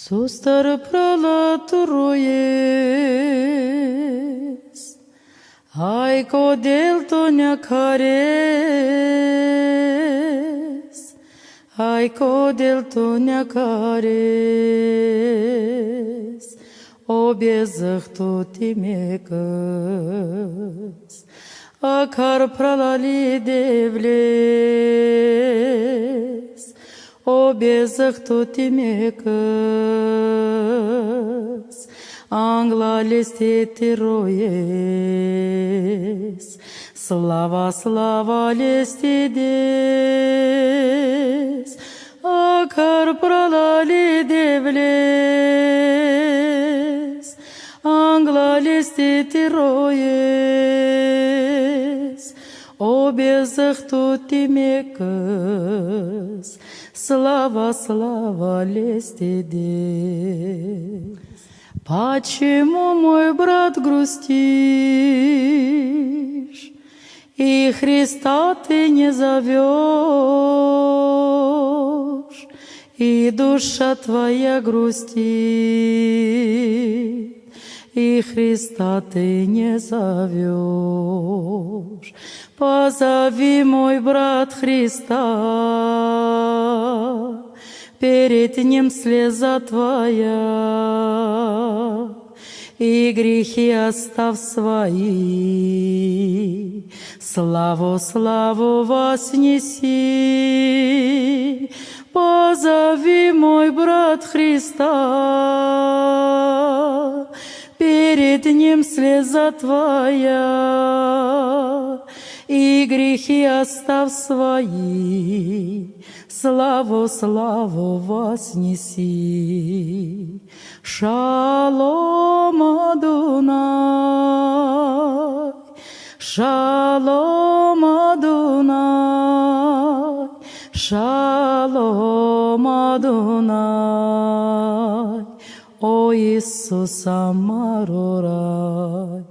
Sustar pralaturojes, ai kodėl tu nekarės, ai kodėl tu nekarės, o bezach tu timėkas, akar pralalydėvlės, o bezach tu timėkas, angla listėti rojes, slava, slava listėdės, akar pralalydėvlės, angla listėti rojes, o bezach tu timėkas, слава, слава лестедес. Почему, мой брат, грустишь, и Христа ты не зовешь, и душа твоя грустит, и Христа ты не зовешь. Позови, мой брат, Христа, перед Ним слеза твоя, и грехи оставь свои, славу, славу вознеси. Позови, мой брат, Христа, перед Ним слеза твоя, и грехи оставь свои, славу, славу вознеси. Шалом Адунай, шалом Адунай, шалом Адунай, о Иисус Амарорай.